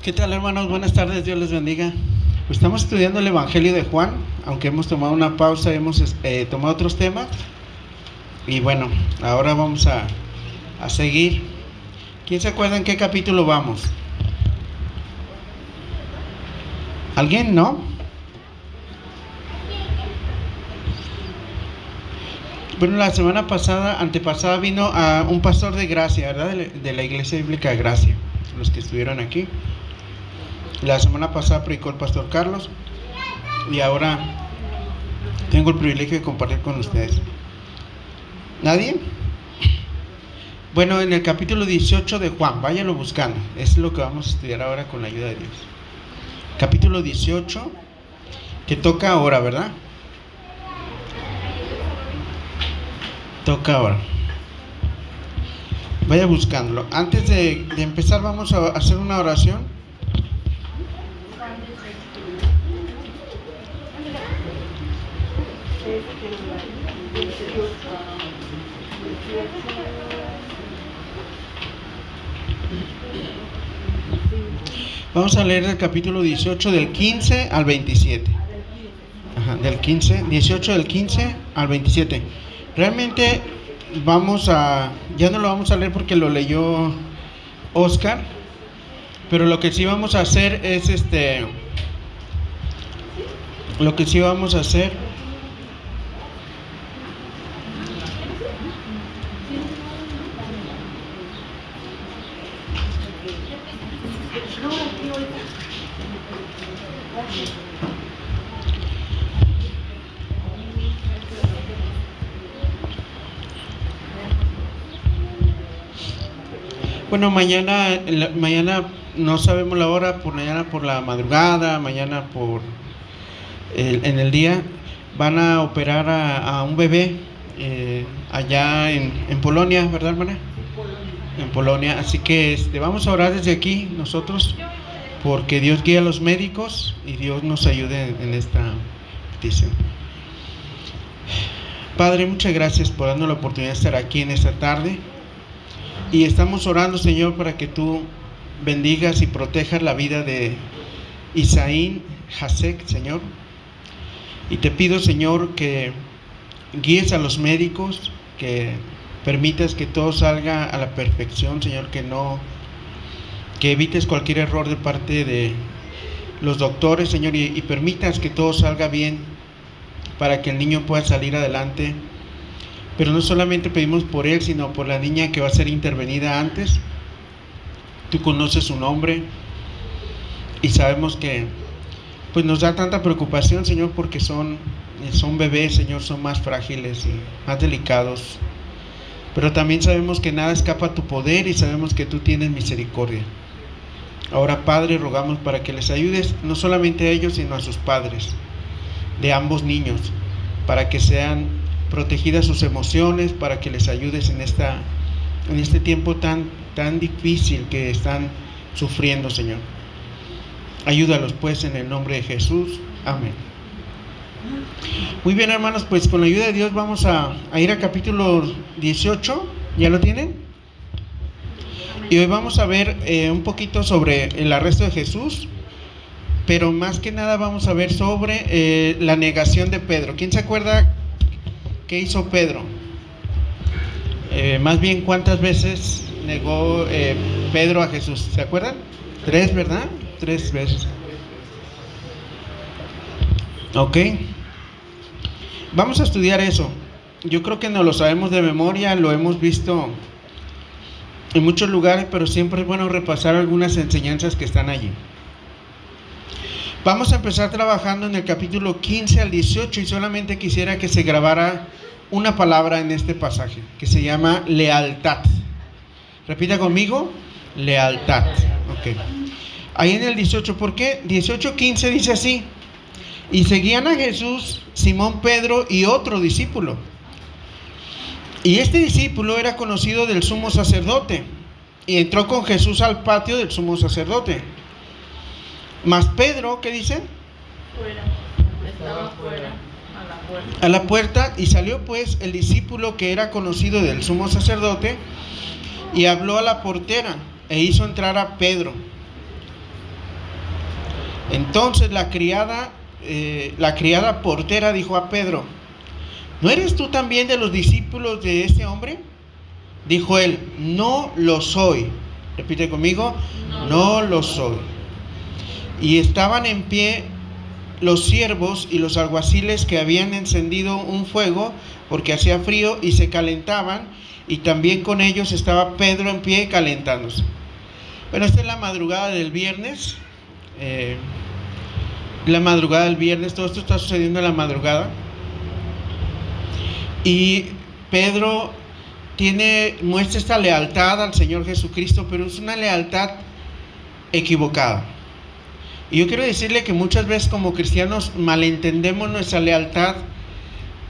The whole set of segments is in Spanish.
¿Qué tal, hermanos? Buenas tardes, Dios les bendiga. Pues estamos estudiando el Evangelio de Juan, aunque hemos tomado una pausa, hemos tomado otros temas. Y bueno, ahora vamos a seguir. ¿Quién se acuerda en qué capítulo vamos? ¿Alguien? ¿No? Bueno, la semana pasada, antepasada, vino a un pastor de Gracia, ¿verdad? De la Iglesia Bíblica de Gracia, los que estuvieron aquí. La semana pasada predicó el pastor Carlos y ahora tengo el privilegio de compartir con ustedes. ¿Nadie? Bueno, en el capítulo 18 de Juan, váyanlo buscando, es lo que vamos a estudiar ahora con la ayuda de Dios. Capítulo 18, que toca ahora, ¿verdad? Toca ahora. Vaya buscándolo. Antes de empezar vamos a hacer una oración. Vamos a leer el capítulo 18 del 15 al 27. Del 15, 18 del 15 al 27. Realmente ya no lo vamos a leer porque lo leyó Oscar, pero lo que sí vamos a hacer es bueno, mañana no sabemos la hora, mañana por la madrugada, mañana en el día, van a operar a un bebé allá en Polonia, ¿verdad, hermana? En Polonia, así que vamos a orar desde aquí nosotros, porque Dios guía a los médicos y Dios nos ayude en esta petición. Padre, muchas gracias por darnos la oportunidad de estar aquí en esta tarde. Y estamos orando, Señor, para que tú bendigas y protejas la vida de Isaín Hasek, Señor. Y te pido, Señor, que guíes a los médicos, que permitas que todo salga a la perfección, Señor, que evites cualquier error de parte de los doctores, Señor, y permitas que todo salga bien para que el niño pueda salir adelante. Pero no solamente pedimos por él, sino por la niña que va a ser intervenida antes. Tú conoces su nombre y sabemos que pues nos da tanta preocupación, Señor, porque son bebés, Señor, son más frágiles y más delicados. Pero también sabemos que nada escapa a tu poder y sabemos que tú tienes misericordia. Ahora, Padre, rogamos para que les ayudes no solamente a ellos, sino a sus padres de ambos niños, para que sean protegidas sus emociones, para que les ayudes en este tiempo tan difícil que están sufriendo, Señor. Ayúdalos pues en el nombre de Jesús. Amén. Muy bien, hermanos, pues con la ayuda de Dios vamos a ir al capítulo 18. ¿Ya lo tienen? Y hoy vamos a ver un poquito sobre el arresto de Jesús, pero más que nada vamos a ver sobre la negación de Pedro. ¿Quién se acuerda qué hizo Pedro? Más bien, ¿cuántas veces negó Pedro a Jesús? ¿Se acuerdan? 3, ¿verdad? 3 veces. Ok. Vamos a estudiar eso. Yo creo que no lo sabemos de memoria, lo hemos visto en muchos lugares, pero siempre es bueno repasar algunas enseñanzas que están allí. Vamos a empezar trabajando en el capítulo 15 al 18 y solamente quisiera que se grabara una palabra en este pasaje que se llama lealtad. Repita conmigo, lealtad. Ok. Ahí en el 18, ¿por qué? 18:15 dice así: y seguían a Jesús Simón Pedro y otro discípulo. Y este discípulo era conocido del sumo sacerdote y entró con Jesús al patio del sumo sacerdote. Mas Pedro, ¿qué dice? Estaba fuera, a la puerta, y salió pues el discípulo que era conocido del sumo sacerdote y habló a la portera e hizo entrar a Pedro. Entonces la criada portera dijo a Pedro: ¿no eres tú también de los discípulos de ese hombre? Dijo él: no lo soy. Repite conmigo: no lo soy. Y estaban en pie los siervos y los alguaciles que habían encendido un fuego porque hacía frío, y se calentaban, y también con ellos estaba Pedro en pie calentándose. Bueno, esta es la madrugada del viernes. Todo esto está sucediendo en la madrugada. Y Pedro muestra esta lealtad al Señor Jesucristo, pero es una lealtad equivocada. Y yo quiero decirle que muchas veces como cristianos malentendemos nuestra lealtad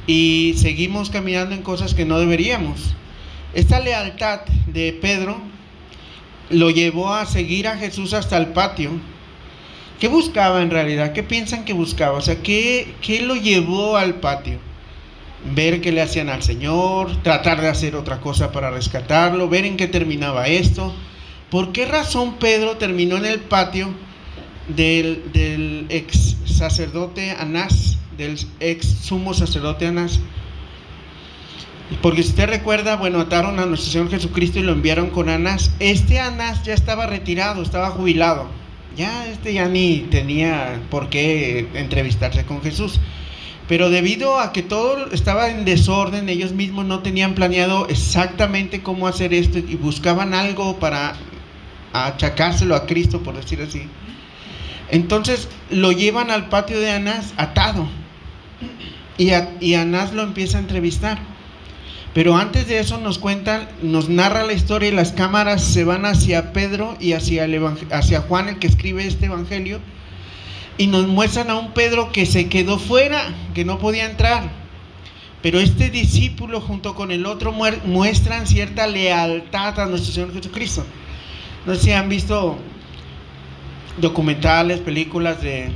y seguimos caminando en cosas que no deberíamos. Esta lealtad de Pedro lo llevó a seguir a Jesús hasta el patio. ¿Qué buscaba en realidad? ¿Qué piensan que buscaba? O sea, ¿qué lo llevó al patio? Ver qué le hacían al Señor, tratar de hacer otra cosa para rescatarlo, ver en qué terminaba esto. ¿Por qué razón Pedro terminó en el patio del ex sacerdote Anás, del ex sumo sacerdote Anás? Porque si usted recuerda, ataron a nuestro Señor Jesucristo y lo enviaron con Anás. Anás ya estaba retirado, estaba jubilado. Ya ni tenía por qué entrevistarse con Jesús. Pero debido a que todo estaba en desorden, ellos mismos no tenían planeado exactamente cómo hacer esto y buscaban algo para achacárselo a Cristo, por decir así. Entonces lo llevan al patio de Anás atado, y Anás lo empieza a entrevistar. Pero antes de eso nos narra la historia, y las cámaras se van hacia Pedro y hacia Juan, el que escribe este evangelio, y nos muestran a un Pedro que se quedó fuera, que no podía entrar. Pero este discípulo junto con el otro muestran cierta lealtad a nuestro Señor Jesucristo. No sé si han visto documentales, películas de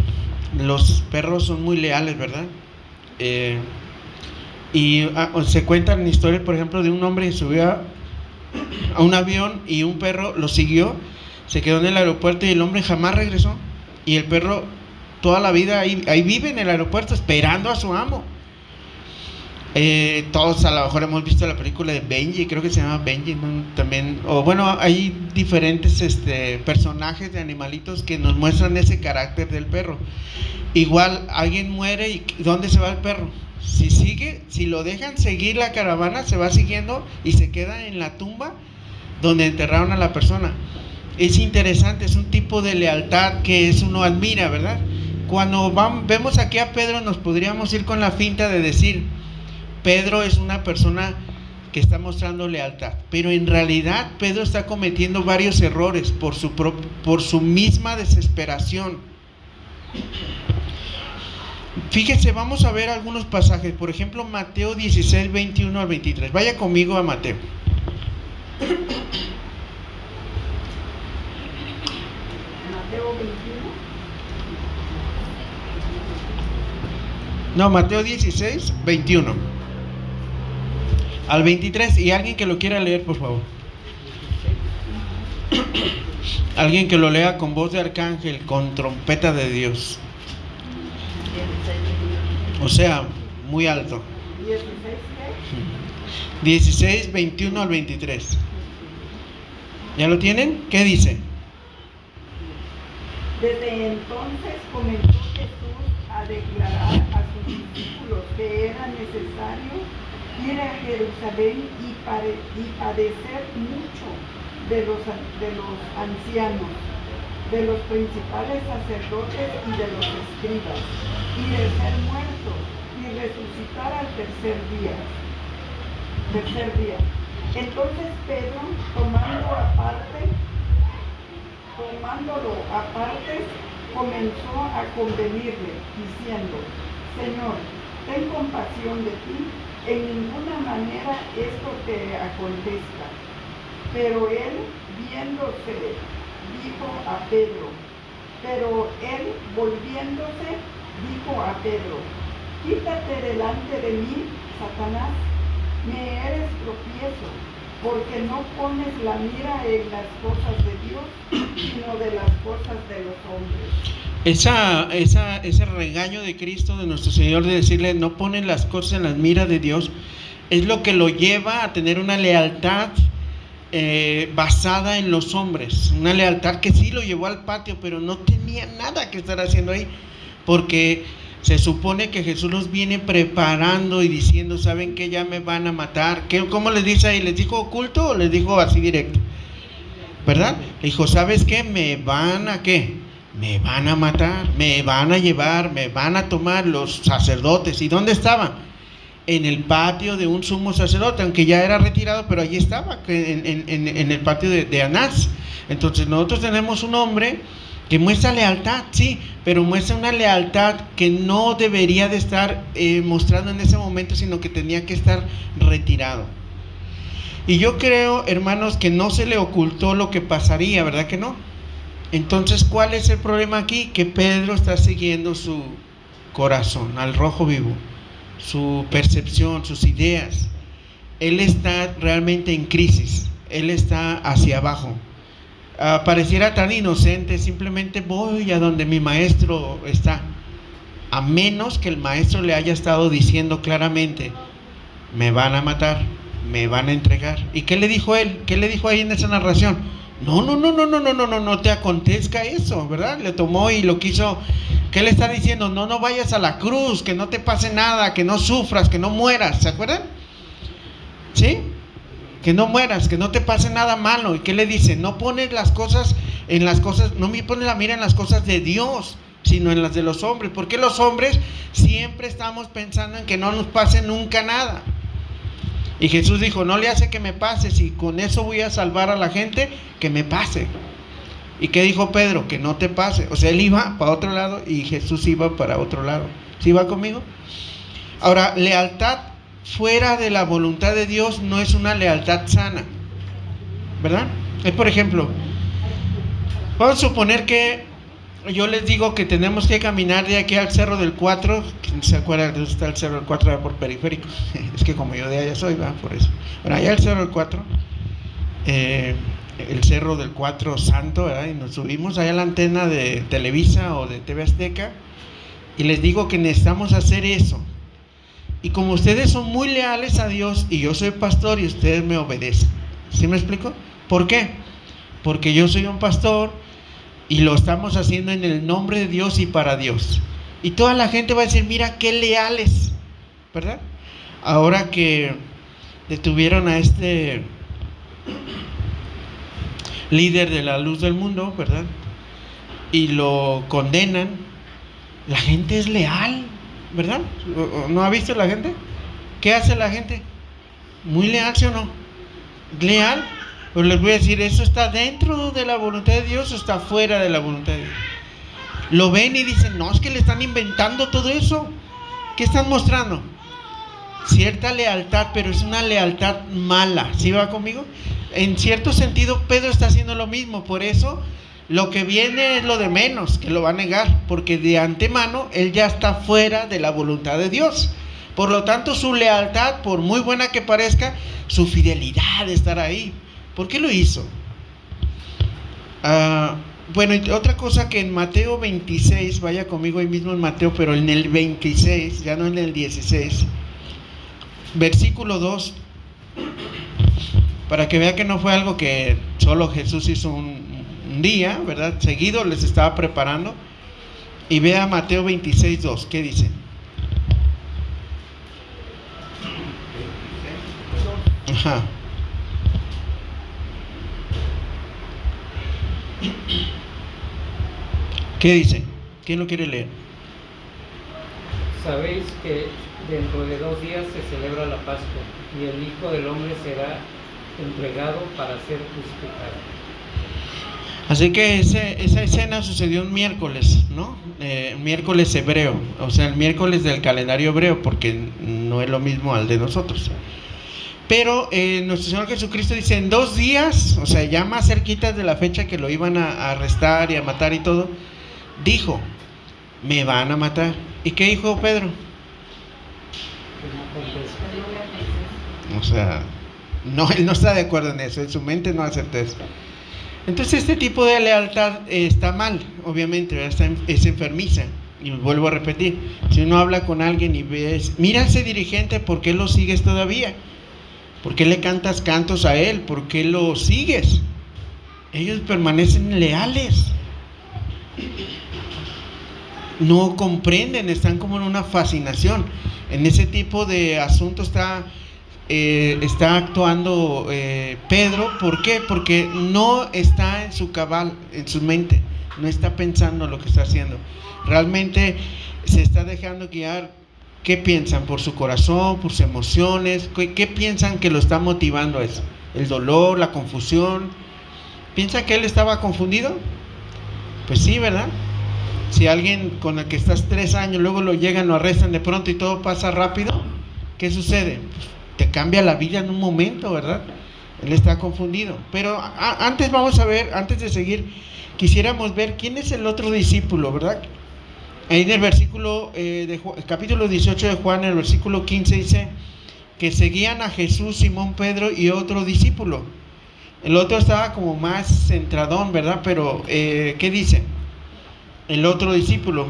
los perros son muy leales, ¿verdad? Se cuentan historias, por ejemplo, de un hombre que subió a un avión y un perro lo siguió, se quedó en el aeropuerto y el hombre jamás regresó. Y el perro toda la vida ahí vive en el aeropuerto esperando a su amo. Todos a lo mejor hemos visto la película de Benji, creo que se llama Benji, ¿no? También, hay diferentes personajes de animalitos que nos muestran ese carácter del perro. Igual alguien muere y ¿dónde se va el perro? Si lo dejan seguir la caravana, se va siguiendo y se queda en la tumba donde enterraron a la persona. Es interesante, es un tipo de lealtad que uno admira, ¿verdad? Cuando vemos aquí a Pedro, nos podríamos ir con la finta de decir: Pedro es una persona que está mostrando lealtad, pero en realidad Pedro está cometiendo varios errores por su misma desesperación. Fíjese, vamos a ver algunos pasajes. Por ejemplo, Mateo 16, 21 al 23. Vaya conmigo a Mateo. Mateo 21. No, Mateo 16, 21 al 23. Y alguien que lo quiera leer, por favor. Alguien que lo lea con voz de arcángel, con trompeta de Dios. O sea, muy alto. 16, 21 al 23. ¿Ya lo tienen? ¿Qué dice? Desde entonces comenzó Jesús a declarar a sus discípulos que era necesario ir a Jerusalén y padecer mucho de los ancianos, de los principales sacerdotes y de los escribas, y de ser muerto y resucitar al tercer día. Entonces Pedro, tomándolo aparte, comenzó a convenirle, diciendo: Señor, ten compasión de ti, en ninguna manera esto te acontezca. Pero él, volviéndose, dijo a Pedro: Quítate delante de mí, Satanás, me eres tropiezo, porque no pones la mira en las cosas de Dios, sino de las cosas de los hombres. ese regaño de Cristo, de nuestro Señor, de decirle no ponen las cosas en las miras de Dios, es lo que lo lleva a tener una lealtad basada en los hombres, una lealtad que sí lo llevó al patio, pero no tenía nada que estar haciendo ahí, porque se supone que Jesús los viene preparando y diciendo, ¿saben qué? Ya me van a matar. ¿Cómo les dice ahí? ¿Les dijo oculto o les dijo así directo? ¿Verdad? Le dijo, ¿sabes qué? ¿Me van a qué? Me van a matar, me van a llevar, me van a tomar los sacerdotes. ¿Y dónde estaban? En el patio de un sumo sacerdote, aunque ya era retirado, pero allí estaba, en el patio de Anás. Entonces nosotros tenemos un hombre que muestra lealtad, sí, pero muestra una lealtad que no debería de estar mostrando en ese momento, sino que tenía que estar retirado. Y yo creo, hermanos, que no se le ocultó lo que pasaría, ¿verdad que no? Entonces, ¿cuál es el problema aquí? Que Pedro está siguiendo su corazón, al rojo vivo, su percepción, sus ideas. Él está realmente en crisis, él está hacia abajo. Pareciera tan inocente, simplemente voy a donde mi maestro está, a menos que el maestro le haya estado diciendo claramente, me van a matar, me van a entregar. ¿Y qué le dijo él? ¿Qué le dijo ahí en esa narración? No te acontezca eso, ¿verdad? Le tomó y lo quiso. ¿Qué le está diciendo? No vayas a la cruz, que no te pase nada, que no sufras, que no mueras, ¿se acuerdan? ¿Sí? Que no mueras, que no te pase nada malo. ¿Y qué le dice? No pones las cosas en las cosas, no me pones la mira en las cosas de Dios, sino en las de los hombres. Porque los hombres siempre estamos pensando en que no nos pase nunca nada. Y Jesús dijo, no le hace que me pase, si con eso voy a salvar a la gente, que me pase. ¿Y qué dijo Pedro? Que no te pase. O sea, él iba para otro lado y Jesús iba para otro lado. ¿Sí va conmigo? Ahora, lealtad fuera de la voluntad de Dios no es una lealtad sana, ¿verdad? Es, por ejemplo, vamos a suponer que yo les digo que tenemos que caminar de aquí al Cerro del 4. ¿Quién se acuerda de dónde está el Cerro del 4? Allá por Periférico. Es que como yo de allá soy, va, por eso. Bueno, allá el Cerro del 4, el Cerro del 4 Santo, ¿verdad? Y nos subimos allá a la antena de Televisa o de TV Azteca, y les digo que necesitamos hacer eso. Y como ustedes son muy leales a Dios, y yo soy pastor, y ustedes me obedecen. ¿Sí me explico? ¿Por qué? Porque yo soy un pastor, y lo estamos haciendo en el nombre de Dios y para Dios. Y toda la gente va a decir, mira qué leales, ¿verdad? Ahora que detuvieron a este líder de la luz del mundo, ¿verdad? Y lo condenan, la gente es leal, ¿verdad? ¿No ha visto la gente? ¿Qué hace la gente? Muy leal, ¿sí o no? Leal. Pero les voy a decir, ¿eso está dentro de la voluntad de Dios o está fuera de la voluntad de Dios? Lo ven y dicen, no, es que le están inventando todo eso. ¿Qué están mostrando? Cierta lealtad, pero es una lealtad mala. ¿Sí va conmigo? En cierto sentido, Pedro está haciendo lo mismo. Por eso, lo que viene es lo de menos, que lo va a negar. Porque de antemano, él ya está fuera de la voluntad de Dios. Por lo tanto, su lealtad, por muy buena que parezca, su fidelidad de estar ahí. ¿Por qué lo hizo? Bueno, otra cosa que en Mateo 26, vaya conmigo ahí mismo en Mateo, pero en el 26, ya no en el 16, versículo 2, para que vea que no fue algo que solo Jesús hizo un día, ¿verdad? Seguido les estaba preparando. Y vea Mateo 26, 2, ¿qué dice? Ajá. ¿Qué dice? ¿Quién lo quiere leer? Sabéis que dentro de 2 días se celebra la Pascua, y el Hijo del Hombre será entregado para ser crucificado. Así que esa escena sucedió un miércoles, ¿no? Miércoles hebreo, o sea, el miércoles del calendario hebreo, porque no es lo mismo al de nosotros. Pero nuestro Señor Jesucristo dice, en 2 días, o sea, ya más cerquitas de la fecha que lo iban a arrestar y a matar y todo, dijo, me van a matar. ¿Y qué dijo Pedro? O sea, no, él no está de acuerdo en eso, en su mente no acepta eso. Entonces este tipo de lealtad está mal, obviamente, ¿verdad? Es enfermiza. Y vuelvo a repetir, si uno habla con alguien y ves, mira a ese dirigente, ¿por qué lo sigues todavía? ¿Por qué le cantas cantos a él? ¿Por qué lo sigues? Ellos permanecen leales. No comprenden, están como en una fascinación. En ese tipo de asuntos está actuando Pedro. ¿Por qué? Porque no está en su cabal, en su mente, no está pensando lo que está haciendo. Realmente se está dejando guiar. ¿Qué piensan? ¿Por su corazón? ¿Por sus emociones? ¿Qué piensan que lo está motivando a eso? ¿El dolor? ¿La confusión? ¿Piensa que él estaba confundido? Pues sí, ¿verdad? Si alguien con el que estás 3 años, luego lo llegan, lo arrestan de pronto y todo pasa rápido, ¿qué sucede? Pues te cambia la vida en un momento, ¿verdad? Él está confundido. Pero antes vamos a ver, antes de seguir, quisiéramos ver quién es el otro discípulo, ¿verdad? Ahí en el versículo, capítulo 18 de Juan, en el versículo 15 dice que seguían a Jesús, Simón, Pedro y otro discípulo. El otro estaba como más centradón, ¿verdad? Pero, ¿qué dice? El otro discípulo.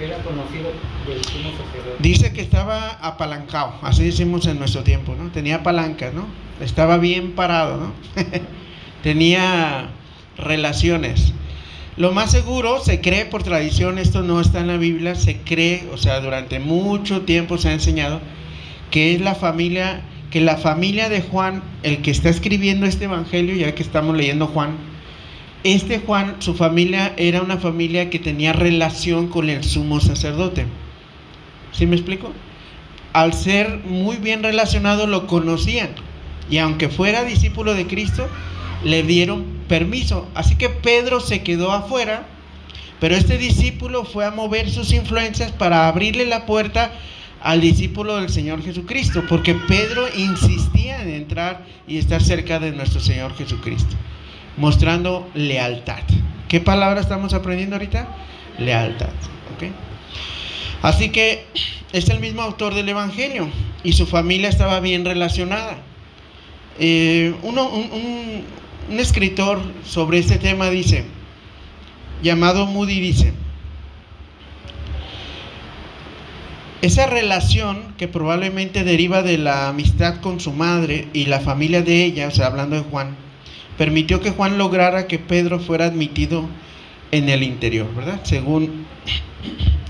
Era conocido del sumo sacerdote. Dice que estaba apalancado, así decimos en nuestro tiempo, ¿no? Tenía palanca, ¿no? Estaba bien parado, ¿no? Tenía relaciones. Lo más seguro, se cree por tradición, esto no está en la Biblia, se cree, o sea, durante mucho tiempo se ha enseñado que es la familia de Juan, el que está escribiendo este evangelio, ya que estamos leyendo Juan, Juan, su familia era una familia que tenía relación con el sumo sacerdote. ¿Sí me explico? Al ser muy bien relacionado lo conocían, y aunque fuera discípulo de Cristo, le dieron permiso. Así que Pedro se quedó afuera, pero este discípulo fue a mover sus influencias para abrirle la puerta al discípulo del Señor Jesucristo, porque Pedro insistía en entrar y estar cerca de nuestro Señor Jesucristo, mostrando lealtad. ¿Qué palabra estamos aprendiendo ahorita? Lealtad. ¿Okay? Así que es el mismo autor del Evangelio y su familia estaba bien relacionada. Un escritor sobre este tema dice, llamado Moody, dice: esa relación que probablemente deriva de la amistad con su madre y la familia de ella, o sea, hablando de Juan, permitió que Juan lograra que Pedro fuera admitido en el interior, ¿verdad? Según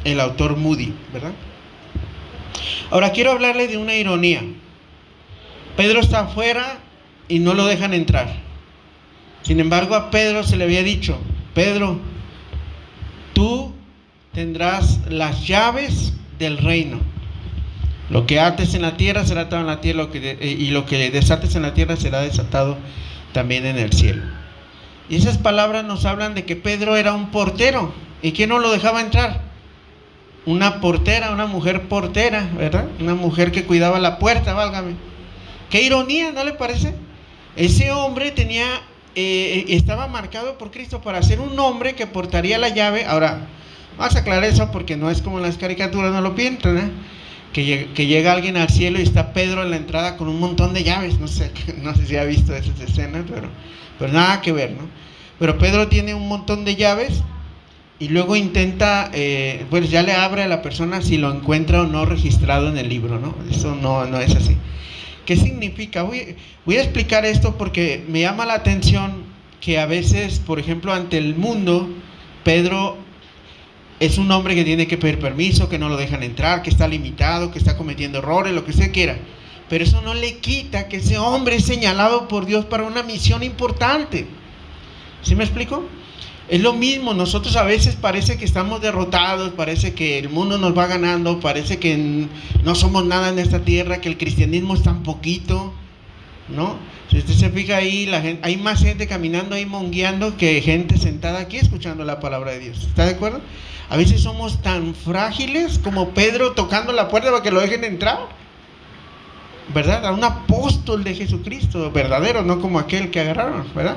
el autor Moody, ¿verdad? Ahora quiero hablarle de una ironía. Pedro está afuera y no lo dejan entrar. Sin embargo, a Pedro se le había dicho: Pedro, tú tendrás las llaves del reino. Lo que ates en la tierra será atado en la tierra, y lo que desates en la tierra será desatado también en el cielo. Y esas palabras nos hablan de que Pedro era un portero. ¿Y quién no lo dejaba entrar? Una portera, una mujer portera, ¿verdad? Una mujer que cuidaba la puerta, válgame. Qué ironía, ¿no le parece? Ese hombre estaba marcado por Cristo para ser un hombre que portaría la llave. Ahora, vamos a aclarar eso porque no es como en las caricaturas, no lo pintan, ¿eh? Que llega alguien al cielo y está Pedro en la entrada con un montón de llaves. No sé si ha visto esas escenas, pero nada que ver, ¿no? Pero Pedro tiene un montón de llaves y luego intenta, pues ya le abre a la persona si lo encuentra o no registrado en el libro, ¿no? Eso no es así. ¿Qué significa? Voy a explicar esto porque me llama la atención que a veces, por ejemplo, ante el mundo, Pedro es un hombre que tiene que pedir permiso, que no lo dejan entrar, que está limitado, que está cometiendo errores, lo que usted quiera. Pero eso no le quita que ese hombre es señalado por Dios para una misión importante. ¿Sí me explico? Es lo mismo, nosotros a veces parece que estamos derrotados, parece que el mundo nos va ganando, parece que no somos nada en esta tierra, que el cristianismo es tan poquito, ¿no? Si usted se fija ahí, hay más gente caminando ahí mongueando que gente sentada aquí escuchando la palabra de Dios. ¿Está de acuerdo? A veces somos tan frágiles como Pedro tocando la puerta para que lo dejen entrar, ¿verdad? A un apóstol de Jesucristo, verdadero, no como aquel que agarraron, ¿verdad?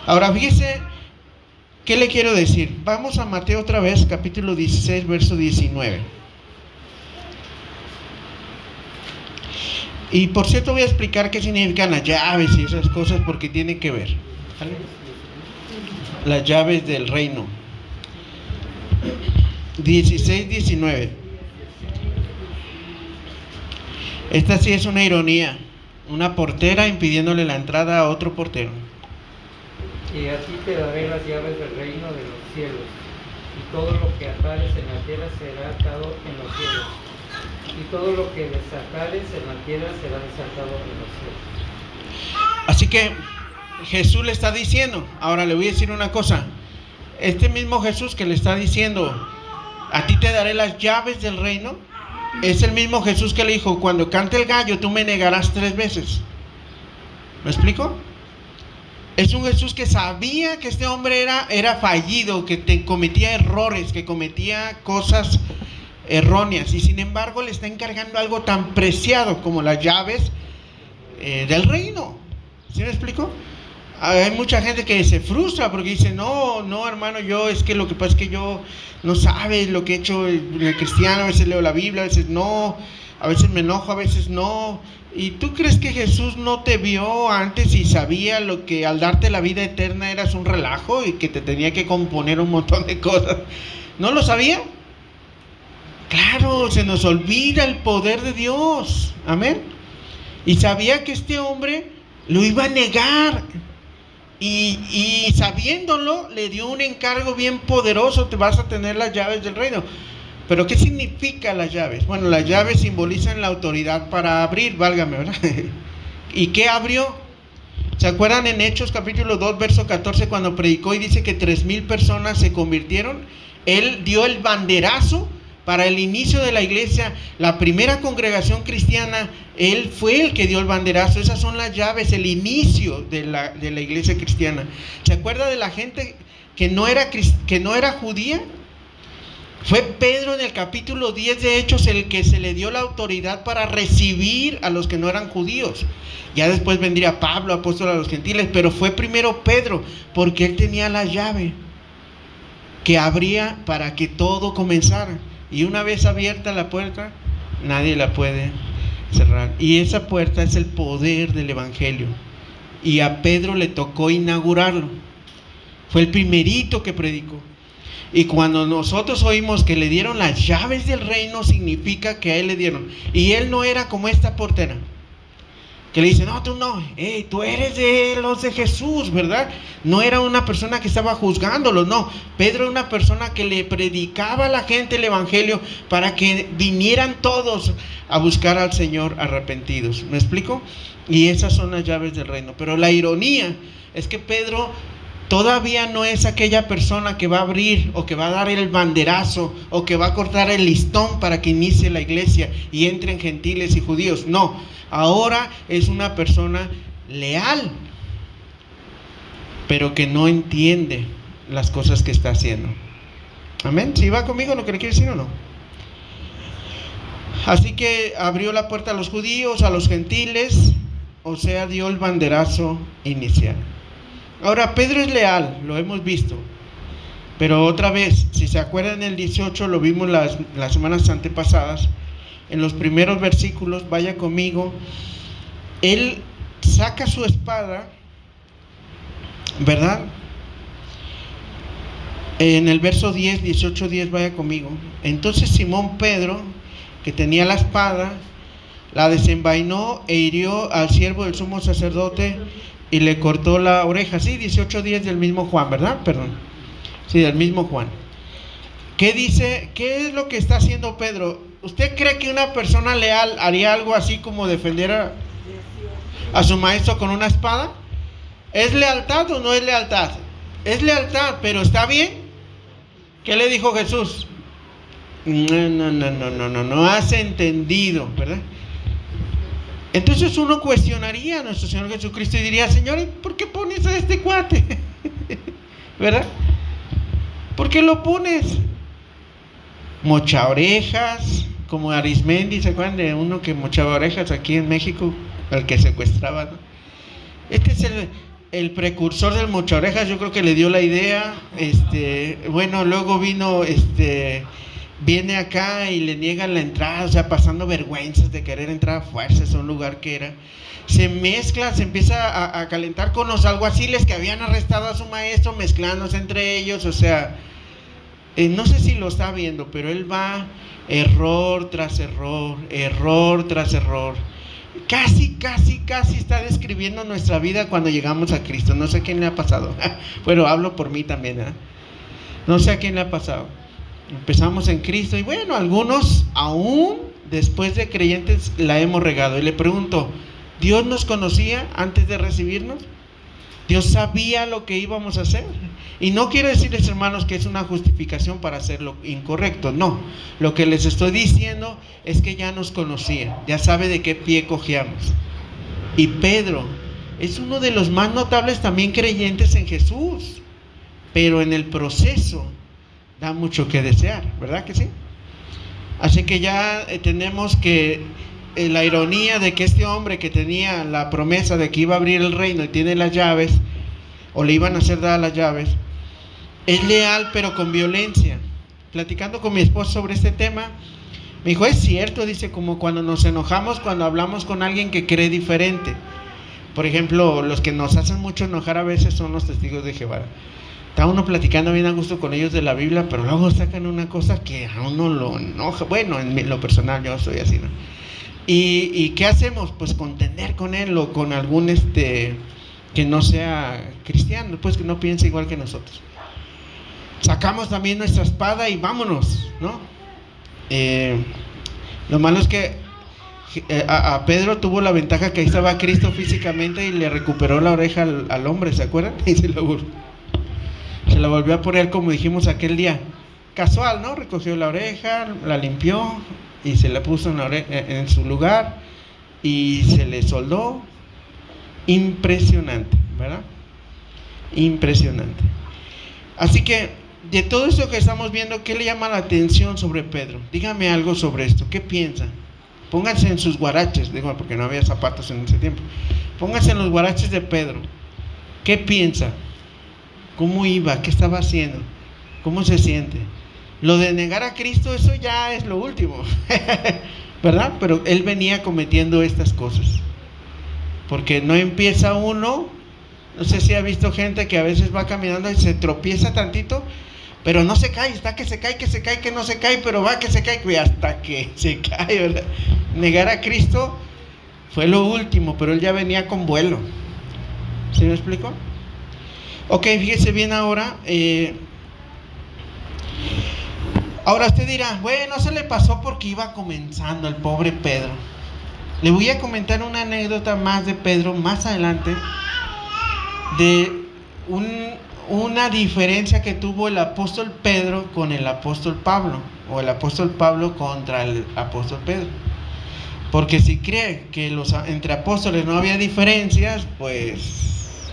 Ahora fíjese, ¿qué le quiero decir? Vamos a Mateo otra vez, capítulo 16, verso 19. Y por cierto voy a explicar qué significan las llaves y esas cosas porque tienen que ver, ¿vale? Las llaves del reino. 16-19. Esta sí es una ironía. Una portera impidiéndole la entrada a otro portero. Y a ti te daré las llaves del reino de los cielos. Y todo lo que atares en la tierra será atado en los cielos. Y todo lo que desatares en la tierra será desatado en los cielos. Así que Jesús le está diciendo, ahora le voy a decir una cosa. Este mismo Jesús que le está diciendo, a ti te daré las llaves del reino, es el mismo Jesús que le dijo, cuando cante el gallo tú me negarás 3 veces. ¿Me explico? Es un Jesús que sabía que este hombre era fallido, que cometía errores, que cometía cosas erróneas, y sin embargo le está encargando algo tan preciado como las llaves del reino. ¿Sí me explico? Hay mucha gente que se frustra porque dice, no hermano, es que lo que pasa es que yo no sabes lo que he hecho en el cristiano, a veces leo la Biblia, a veces no, a veces me enojo, a veces no. ¿Y tú crees que Jesús no te vio antes y sabía lo que al darte la vida eterna eras un relajo y que te tenía que componer un montón de cosas? ¿No lo sabía? Claro, se nos olvida el poder de Dios. Amén. Y sabía que este hombre lo iba a negar. Y sabiéndolo, le dio un encargo bien poderoso: te vas a tener las llaves del reino. Pero ¿qué significa las llaves? Bueno, las llaves simbolizan la autoridad para abrir, válgame, ¿verdad? ¿Y qué abrió? ¿Se acuerdan en Hechos capítulo 2, verso 14, cuando predicó y dice que 3,000 personas se convirtieron? Él dio el banderazo para el inicio de la iglesia, la primera congregación cristiana. Él fue el que dio el banderazo. Esas son las llaves, el inicio de la iglesia cristiana. ¿Se acuerda de la gente que no era judía? Fue Pedro en el capítulo 10 de Hechos el que se le dio la autoridad para recibir a los que no eran judíos. Ya después vendría Pablo, apóstol a los gentiles, pero fue primero Pedro, porque él tenía la llave que abría para que todo comenzara. Y una vez abierta la puerta, nadie la puede cerrar. Y esa puerta es el poder del evangelio. Y a Pedro le tocó inaugurarlo. Fue el primerito que predicó. Y cuando nosotros oímos que le dieron las llaves del reino, significa que a él le dieron. Y él no era como esta portera, que le dice, no, tú no, tú eres de los de Jesús, ¿verdad? No era una persona que estaba juzgándolo, no. Pedro era una persona que le predicaba a la gente el evangelio para que vinieran todos a buscar al Señor arrepentidos. ¿Me explico? Y esas son las llaves del reino. Pero la ironía es que Pedro todavía no es aquella persona que va a abrir o que va a dar el banderazo o que va a cortar el listón para que inicie la iglesia y entren gentiles y judíos. No, ahora es una persona leal, pero que no entiende las cosas que está haciendo. Amén. ¿Sí va conmigo lo que le quiere decir o no? Así que abrió la puerta a los judíos, a los gentiles, o sea, dio el banderazo inicial. Ahora, Pedro es leal, lo hemos visto. Pero otra vez, si se acuerdan, en el 18 lo vimos las semanas antepasadas. En los primeros versículos, vaya conmigo. Él saca su espada, ¿verdad? En el verso 10, 18-10, vaya conmigo. Entonces Simón Pedro, que tenía la espada, la desenvainó e hirió al siervo del sumo sacerdote y le cortó la oreja. Sí, 18:10 del mismo Juan, ¿verdad? Perdón. Sí, del mismo Juan. ¿Qué dice? ¿Qué es lo que está haciendo Pedro? ¿Usted cree que una persona leal haría algo así como defender a su maestro con una espada? ¿Es lealtad o no es lealtad? Es lealtad, pero ¿está bien? ¿Qué le dijo Jesús? No has entendido, ¿verdad? Entonces uno cuestionaría a nuestro Señor Jesucristo y diría, Señor, ¿por qué pones a este cuate? ¿Verdad? ¿Por qué lo pones? Mocha orejas, como Arismendi, ¿se acuerdan de uno que mochaba orejas aquí en México? Al que secuestraba, ¿no? Este es el precursor del mocha orejas, yo creo que le dio la idea. Bueno, luego vino viene acá y le niegan la entrada, o sea, pasando vergüenzas de querer entrar a fuerzas a un lugar que era. Se mezcla, se empieza a calentar con los alguaciles que habían arrestado a su maestro, mezclándose entre ellos, o sea, no sé si lo está viendo, pero él va error tras error, error tras error. Casi está describiendo nuestra vida cuando llegamos a Cristo. No sé a quién le ha pasado. Bueno, hablo por mí también, ¿eh? No sé a quién le ha pasado. Empezamos en Cristo y bueno, algunos aún después de creyentes la hemos regado. Y le pregunto, ¿Dios nos conocía antes de recibirnos? ¿Dios sabía lo que íbamos a hacer? Y no quiero decirles, hermanos, que es una justificación para hacer lo incorrecto. No, lo que les estoy diciendo es que ya nos conocía, ya sabe de qué pie cojeamos. Y Pedro es uno de los más notables también creyentes en Jesús, pero en el proceso da mucho que desear, ¿verdad que sí? Así que ya tenemos que la ironía de que este hombre que tenía la promesa de que iba a abrir el reino y tiene las llaves, o le iban a hacer dar las llaves, es leal pero con violencia. Platicando con mi esposo sobre este tema, me dijo, es cierto, dice, como cuando nos enojamos cuando hablamos con alguien que cree diferente. Por ejemplo, los que nos hacen mucho enojar a veces son los testigos de Jehová. Está uno platicando bien a gusto con ellos de la Biblia, pero luego sacan una cosa que a uno lo enoja. Bueno, en lo personal yo soy así, ¿no? ¿Y qué hacemos? Pues contender con él o con algún que no sea cristiano, pues que no piense igual que nosotros. Sacamos también nuestra espada y vámonos, ¿no? Lo malo es que a Pedro tuvo la ventaja que ahí estaba Cristo físicamente y le recuperó la oreja al hombre, ¿se acuerdan? Y se la volvió a poner como dijimos aquel día, casual, ¿no? Recogió la oreja, la limpió y se la puso en su lugar y se le soldó. Impresionante, ¿verdad? Impresionante. Así que de todo esto que estamos viendo, ¿qué le llama la atención sobre Pedro? Dígame algo sobre esto, ¿qué piensa? Pónganse en sus guaraches, digo, porque no había zapatos en ese tiempo. Pónganse en los guaraches de Pedro. ¿Qué piensa? ¿Cómo iba? ¿Qué estaba haciendo? ¿Cómo se siente? Lo de negar a Cristo, eso ya es lo último, ¿verdad? Pero él venía cometiendo estas cosas. Porque no empieza uno, no sé si ha visto gente que a veces va caminando y se tropieza tantito, pero no se cae, está que se cae, que no se cae, pero va que se cae, hasta que se cae, ¿verdad? Negar a Cristo fue lo último, pero él ya venía con vuelo. ¿Sí me explico? Ok, fíjese bien ahora. Ahora usted dirá, bueno, se le pasó porque iba comenzando el pobre Pedro. Le voy a comentar una anécdota más de Pedro más adelante, de una diferencia que tuvo el apóstol Pedro con el apóstol Pablo, o el apóstol Pablo contra el apóstol Pedro. Porque si cree que entre apóstoles no había diferencias, pues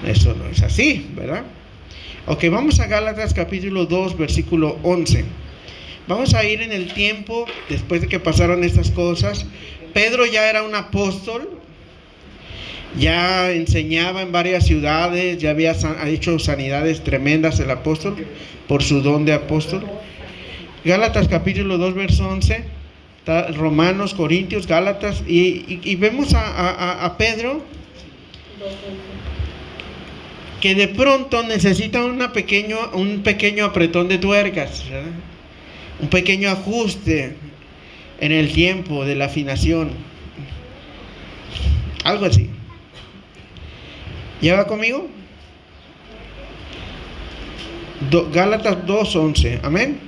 eso no es así, ¿verdad? Ok, vamos a Gálatas capítulo 2, versículo 11. Vamos a ir en el tiempo, después de que pasaron estas cosas. Pedro ya era un apóstol, ya enseñaba en varias ciudades, ya había hecho sanidades tremendas el apóstol, por su don de apóstol. Gálatas capítulo 2, verso 11, Romanos, Corintios, Gálatas, y vemos a Pedro, que de pronto necesita un pequeño apretón de tuercas, ¿verdad? Un pequeño ajuste en el tiempo de la afinación, algo así. ¿Ya va conmigo? Gálatas 2:11, amén.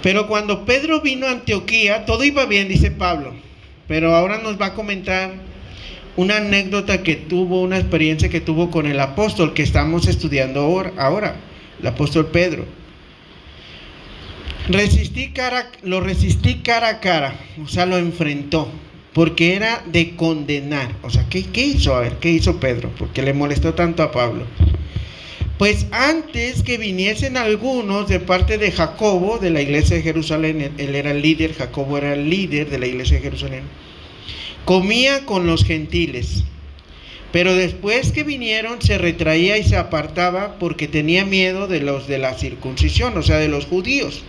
Pero cuando Pedro vino a Antioquía, todo iba bien, dice Pablo, pero ahora nos va a comentar una anécdota que tuvo, una experiencia que tuvo con el apóstol que estamos estudiando ahora, el apóstol Pedro. Lo resistí cara a cara, o sea, lo enfrentó, porque era de condenar. O sea, ¿qué hizo? A ver, ¿qué hizo Pedro? Porque le molestó tanto a Pablo. Pues antes que viniesen algunos de parte de Jacobo, de la iglesia de Jerusalén, él era el líder, Jacobo era el líder de la iglesia de Jerusalén, comía con los gentiles. Pero después que vinieron se retraía y se apartaba porque tenía miedo de los de la circuncisión, o sea, de los judíos.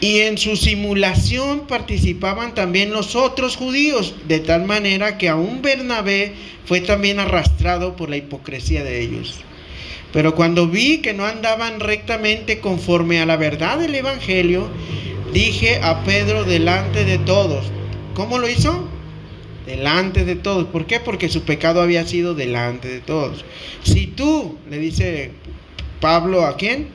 Y en su simulación participaban también los otros judíos, de tal manera que aún Bernabé fue también arrastrado por la hipocresía de ellos. Pero cuando vi que no andaban rectamente conforme a la verdad del evangelio, dije a Pedro delante de todos. ¿Cómo lo hizo? Delante de todos. ¿Por qué? Porque su pecado había sido delante de todos. Si tú, le dice Pablo, ¿a quién?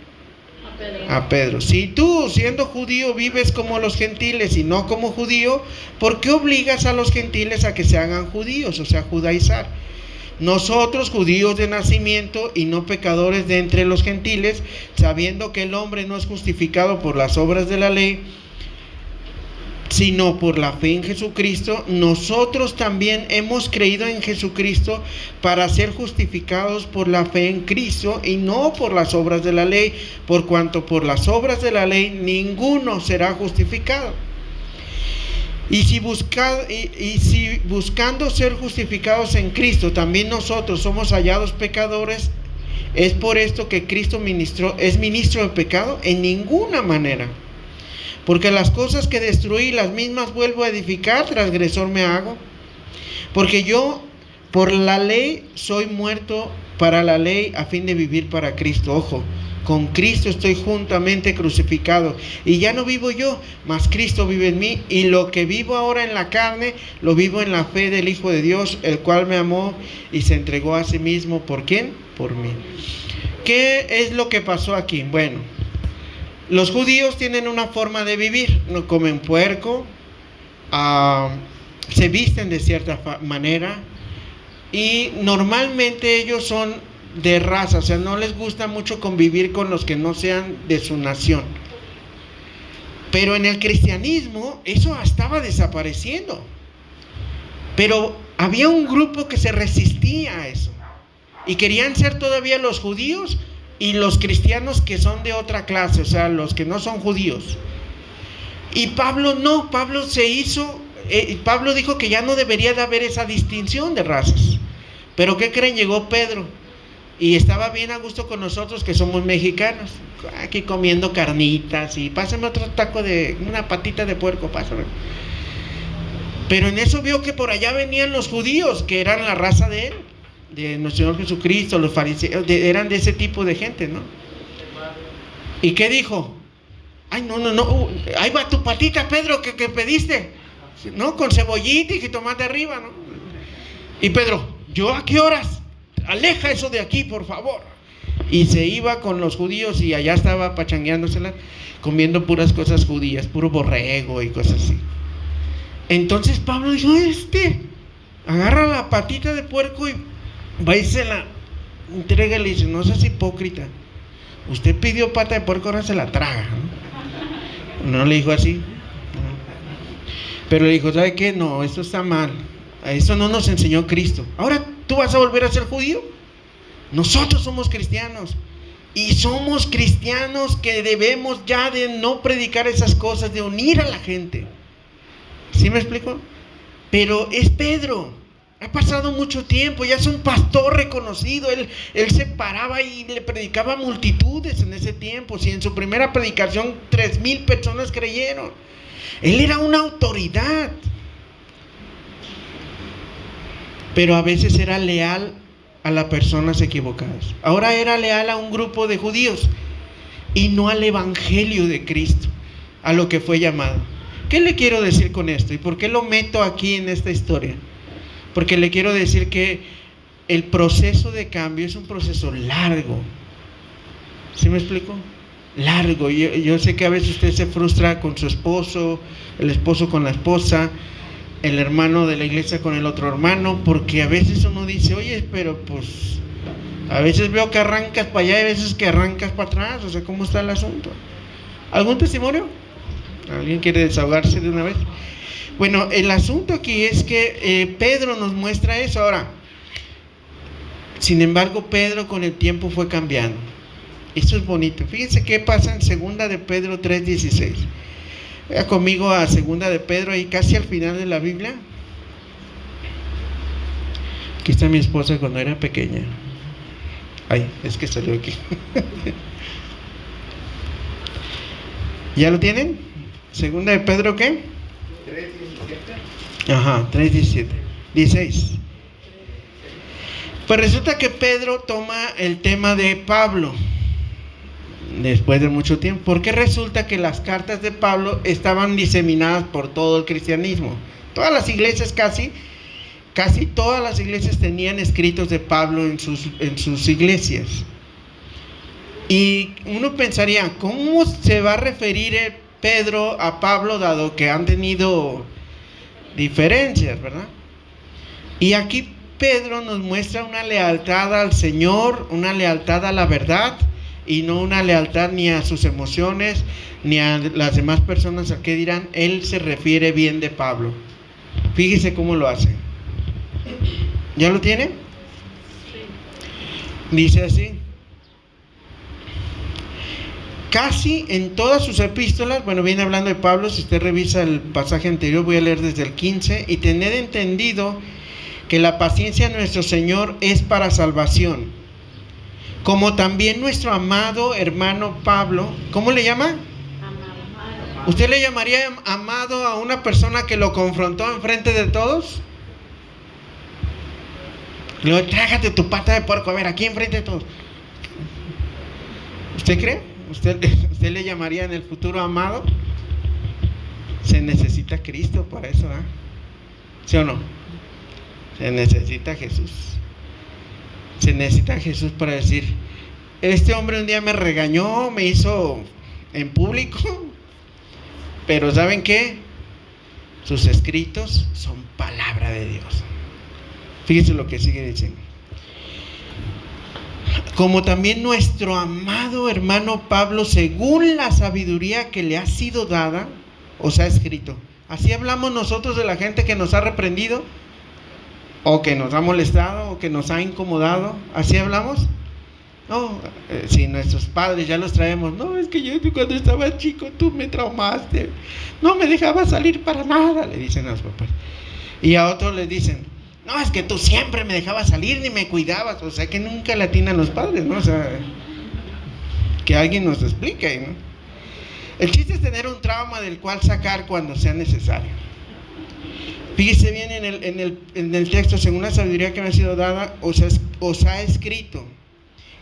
A Pedro. Si tú, siendo judío, vives como los gentiles y no como judío, ¿por qué obligas a los gentiles a que se hagan judíos? O sea, judaizar. Nosotros, judíos de nacimiento y no pecadores de entre los gentiles, sabiendo que el hombre no es justificado por las obras de la ley, sino por la fe en Jesucristo, nosotros también hemos creído en Jesucristo para ser justificados por la fe en Cristo y no por las obras de la ley, por cuanto por las obras de la ley ninguno será justificado. Y si buscando ser justificados en Cristo, también nosotros somos hallados pecadores, ¿es por esto que Cristo es ministro de pecado? En ninguna manera. Porque las cosas que destruí, las mismas vuelvo a edificar, transgresor me hago. Porque yo, por la ley, soy muerto para la ley a fin de vivir para Cristo. Ojo, con Cristo estoy juntamente crucificado. Y ya no vivo yo, mas Cristo vive en mí. Y lo que vivo ahora en la carne, lo vivo en la fe del Hijo de Dios, el cual me amó y se entregó a sí mismo. ¿Por quién? Por mí. ¿Qué es lo que pasó aquí? Bueno, los judíos tienen una forma de vivir, no comen puerco, se visten de cierta manera y normalmente ellos son de raza, o sea, no les gusta mucho convivir con los que no sean de su nación. Pero en el cristianismo eso estaba desapareciendo. Pero había un grupo que se resistía a eso y querían ser todavía los judíos y los cristianos que son de otra clase, o sea, los que no son judíos. Y Pablo no, Pablo dijo que ya no debería de haber esa distinción de razas. Pero ¿qué creen? Llegó Pedro y estaba bien a gusto con nosotros que somos mexicanos, aquí comiendo carnitas y pásame otro taco de una patita de puerco, pásame. Pero en eso vio que por allá venían los judíos, que eran la raza de él, de nuestro Señor Jesucristo, los fariseos, eran de ese tipo de gente, ¿no? ¿Y qué dijo? Ay, no, ahí va tu patita, Pedro, que pediste, ¿no? Con cebollita y jitomate arriba, ¿no? Y Pedro, ¿yo a qué horas? Aleja eso de aquí, por favor. Y se iba con los judíos y allá estaba pachangueándosela, comiendo puras cosas judías, puro borrego y cosas así. Entonces Pablo dijo, agarra la patita de puerco y va y se la entrega y le dice, no seas hipócrita, usted pidió pata de puerco, ahora se la traga, ¿no? No le dijo así, pero le dijo, ¿sabe qué? No, esto está mal, eso no nos enseñó Cristo. Ahora tú vas a volver a ser judío. Nosotros somos cristianos y somos cristianos que debemos ya de no predicar esas cosas, de unir a la gente. ¿Sí me explico? Pero es Pedro. Ha pasado mucho tiempo, ya es un pastor reconocido, él se paraba y le predicaba a multitudes en ese tiempo. Si en su primera predicación 3,000 personas creyeron, él era una autoridad, pero a veces era leal a las personas equivocadas. Ahora era leal a un grupo de judíos y no al evangelio de Cristo, a lo que fue llamado. ¿Qué le quiero decir con esto? ¿Y por qué lo meto aquí en esta historia? Porque le quiero decir que el proceso de cambio es un proceso largo. ¿Sí me explico? Largo. Yo sé que a veces usted se frustra con su esposo, el esposo con la esposa, el hermano de la iglesia con el otro hermano, porque a veces uno dice, oye, pero pues a veces veo que arrancas para allá y a veces que arrancas para atrás. O sea, ¿cómo está el asunto? ¿Algún testimonio? ¿Alguien quiere desahogarse de una vez? Bueno, el asunto aquí es que Pedro nos muestra eso. Ahora, sin embargo, Pedro con el tiempo fue cambiando. Esto es bonito. Fíjense qué pasa en 2 de Pedro 3:16. Vaya conmigo a 2 de Pedro, ahí casi al final de la Biblia. Aquí está mi esposa cuando era pequeña. Ay, es que salió aquí. ¿Ya lo tienen? Segunda de Pedro, ¿qué? 3:17. Ajá, 3:17. 16. Pues resulta que Pedro toma el tema de Pablo después de mucho tiempo, porque resulta que las cartas de Pablo estaban diseminadas por todo el cristianismo. Todas las iglesias, casi todas las iglesias tenían escritos de Pablo en sus iglesias. Y uno pensaría, ¿cómo se va a referir Pedro a Pablo, dado que han tenido diferencias, verdad? Y aquí Pedro nos muestra una lealtad al Señor, una lealtad a la verdad, y no una lealtad ni a sus emociones, ni a las demás personas a qué dirán. Él se refiere bien de Pablo. Fíjese cómo lo hace. ¿Ya lo tiene? Dice así: casi en todas sus epístolas, bueno, viene hablando de Pablo. Si usted revisa el pasaje anterior, voy a leer desde el 15. Y tened entendido que la paciencia de nuestro Señor es para salvación, como también nuestro amado hermano Pablo. ¿Cómo le llama? Amado. ¿Usted le llamaría amado a una persona que lo confrontó enfrente de todos? Le digo, trágate tu pata de puerco, a ver, aquí enfrente de todos. ¿Usted cree? ¿Usted le llamaría en el futuro amado? Se necesita Cristo para eso, ¿eh? ¿Sí o no? Se necesita Jesús. Se necesita Jesús para decir: este hombre un día me regañó, me hizo en público, pero ¿saben qué? Sus escritos son palabra de Dios. Fíjense lo que sigue diciendo: como también nuestro amado hermano Pablo, según la sabiduría que le ha sido dada, os ha escrito. ¿Así hablamos nosotros de la gente que nos ha reprendido, o que nos ha molestado, o que nos ha incomodado? ¿Así hablamos? No, si nuestros padres ya los traemos: no, es que yo cuando estaba chico tú me traumaste, no me dejabas salir para nada, le dicen a los papás. Y a otros les dicen: no, es que tú siempre me dejabas salir, ni me cuidabas. O sea que nunca le atinan los padres, ¿no? O sea, que alguien nos explique, ¿no? El chiste es tener un trauma del cual sacar cuando sea necesario. Fíjese bien en el texto: según la sabiduría que me ha sido dada, os ha escrito.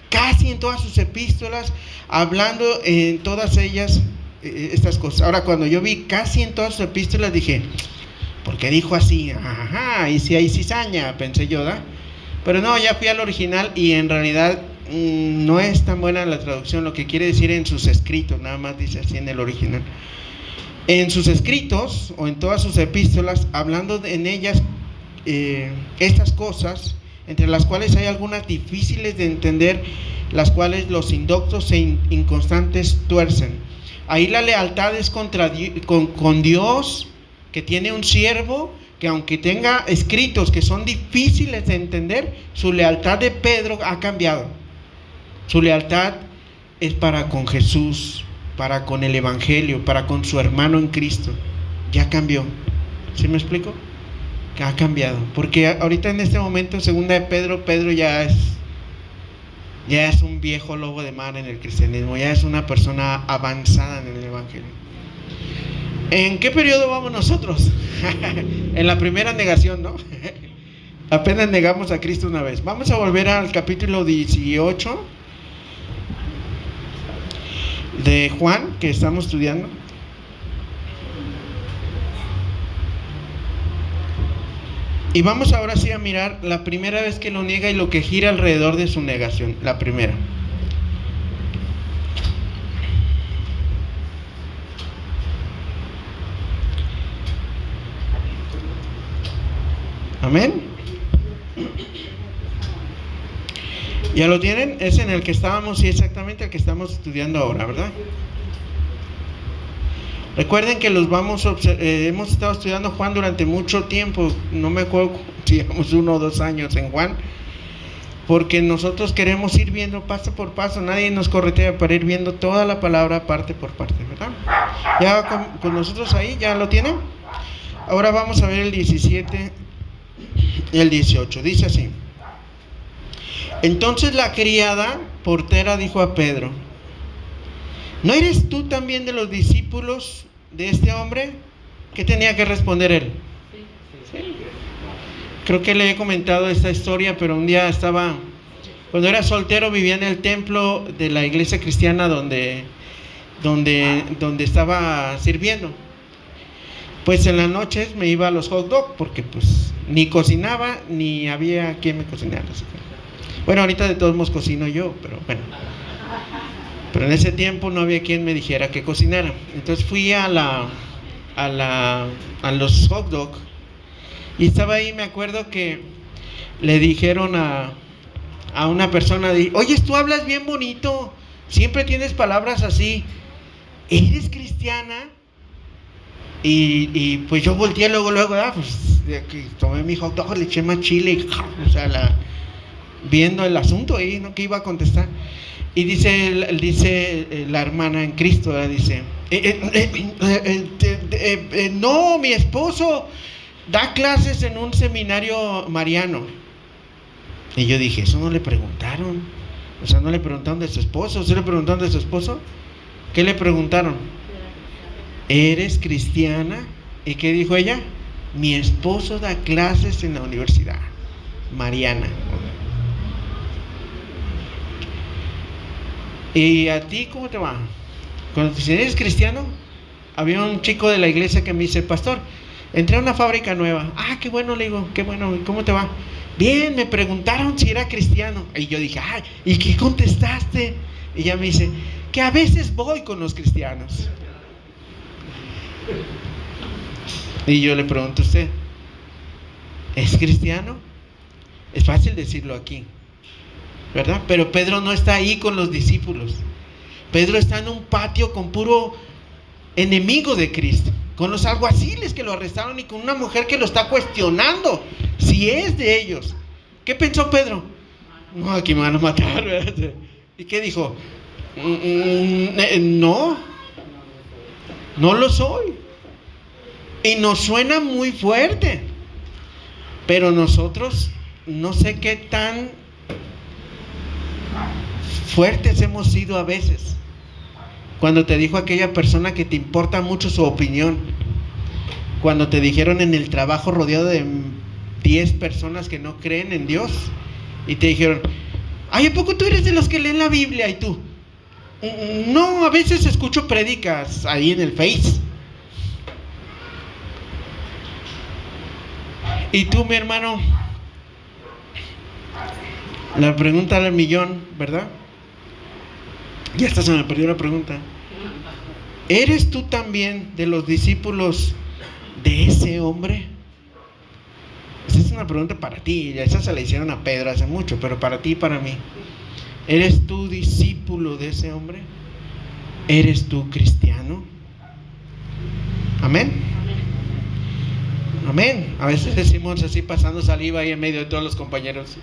Casi en todas sus epístolas, hablando en todas ellas estas cosas. Ahora, cuando yo vi casi en todas sus epístolas, dije: ¿por qué dijo así? Ajá, y si hay cizaña, pensé yo, ¿da? Pero no, ya fui al original y en realidad no es tan buena la traducción. Lo que quiere decir en sus escritos, nada más dice así en el original. En sus escritos o en todas sus epístolas, hablando en ellas estas cosas, entre las cuales hay algunas difíciles de entender, las cuales los indoctos e inconstantes tuercen. Ahí la lealtad es con Dios, que tiene un siervo que, aunque tenga escritos que son difíciles de entender, su lealtad de Pedro ha cambiado. Su lealtad es para con Jesús, para con el Evangelio, para con su hermano en Cristo. Ya cambió. ¿Sí me explico? Que ha cambiado. Porque ahorita en este momento, segunda de Pedro, Pedro ya es un viejo lobo de mar en el cristianismo, ya es una persona avanzada en el Evangelio. ¿En qué periodo vamos nosotros? En la primera negación, ¿no? Apenas negamos a Cristo una vez. Vamos a volver al capítulo 18 de Juan, que estamos estudiando. Y vamos ahora sí a mirar la primera vez que lo niega y lo que gira alrededor de su negación. La primera. Amén. ¿Ya lo tienen? Es en el que estábamos, y exactamente el que estamos estudiando ahora, ¿verdad? Recuerden que hemos estado estudiando Juan durante mucho tiempo. No me acuerdo si llevamos 1 o 2 años en Juan, porque nosotros queremos ir viendo paso por paso. Nadie nos corretea para ir viendo toda la palabra parte por parte, ¿verdad? Ya con nosotros ahí, ¿ya lo tienen? Ahora vamos a ver el 17 el 18. Dice así: entonces la criada portera dijo a Pedro: ¿no eres tú también de los discípulos de este hombre? ¿Qué tenía que responder él? Sí. Creo que le he comentado esta historia, pero un día cuando era soltero, vivía en el templo de la iglesia cristiana donde estaba sirviendo. Pues en las noches me iba a los hot dogs, porque pues ni cocinaba ni había quien me cocinara. Bueno, ahorita de todos modos cocino yo, pero bueno. Pero en ese tiempo no había quien me dijera que cocinara. Entonces fui a los hot dogs y estaba ahí. Me acuerdo que le dijeron a una persona: oye, tú hablas bien bonito, siempre tienes palabras así, ¿eres cristiana? Y pues yo volteé luego, pues tomé mi hot dog, le eché más chile, o sea, viendo el asunto ahí, ¿no? Que iba a contestar. Y dice la hermana en Cristo, ¿verdad? Dice: no, mi esposo da clases en un seminario mariano. Y yo dije: eso no le preguntaron. O sea, no le preguntaron de su esposo. ¿Sí le preguntaron de su esposo? ¿Qué le preguntaron? ¿Eres cristiana? ¿Y qué dijo ella? Mi esposo da clases en la universidad mariana. ¿Y a ti cómo te va? Cuando te dicen: ¿eres cristiano? Había un chico de la iglesia que me dice: pastor, entré a una fábrica nueva. Ah, qué bueno, le digo, qué bueno. ¿Cómo te va? Bien, me preguntaron si era cristiano. Y yo dije: ay, ¿y qué contestaste? Y ella me dice: que a veces voy con los cristianos. Y yo le pregunto: ¿usted es cristiano? Es fácil decirlo aquí, ¿verdad? Pero Pedro no está ahí con los discípulos. Pedro está en un patio con puro enemigo de Cristo, con los alguaciles que lo arrestaron y con una mujer que lo está cuestionando si es de ellos. ¿Qué pensó Pedro? No, aquí me van a matar, ¿verdad? ¿Y qué dijo? No lo soy. Y nos suena muy fuerte, pero nosotros no sé qué tan fuertes hemos sido a veces. Cuando te dijo aquella persona que te importa mucho su opinión, cuando te dijeron en el trabajo rodeado de 10 personas que no creen en Dios, y te dijeron: ay, ¿a poco tú eres de los que leen la Biblia? Y tú: no, a veces escucho prédicas ahí en el Face. Y tú, mi hermano, la pregunta del millón, ¿verdad? Ya hasta se me perdió la pregunta. ¿Eres tú también de los discípulos de ese hombre? Esa es una pregunta para ti. Esa se la hicieron a Pedro hace mucho, pero para ti y para mí. ¿Eres tú discípulo de ese hombre? ¿Eres tú cristiano? Amén. Amén. A veces decimos así, pasando saliva ahí en medio de todos los compañeros.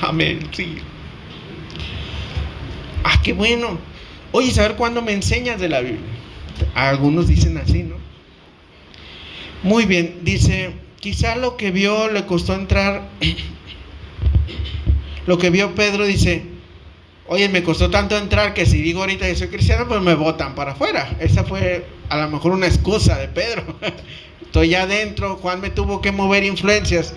Amén, sí. Ah, qué bueno. Oye, ¿saber cuándo me enseñas de la Biblia? Algunos dicen así, ¿no? Muy bien, dice: quizá lo que vio le costó entrar. Lo que vio Pedro, dice: oye, me costó tanto entrar que si digo ahorita que soy cristiano, pues me botan para afuera. Esa fue a lo mejor una excusa de Pedro. Estoy ya adentro, Juan me tuvo que mover influencias.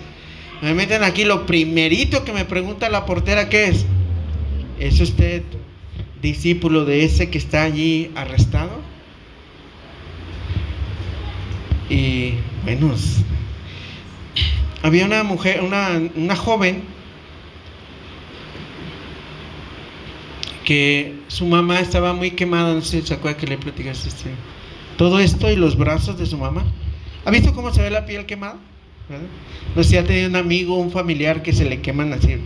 Me meten aquí, lo primerito que me pregunta la portera: ¿qué es? ¿Es usted discípulo de ese que está allí arrestado? Y bueno, había una mujer, una joven, que su mamá estaba muy quemada. No sé si se acuerda que le platicaste todo esto y los brazos de su mamá. ¿Ha visto cómo se ve la piel quemada? ¿Verdad? No sé si ha tenido un amigo, un familiar que se le queman así.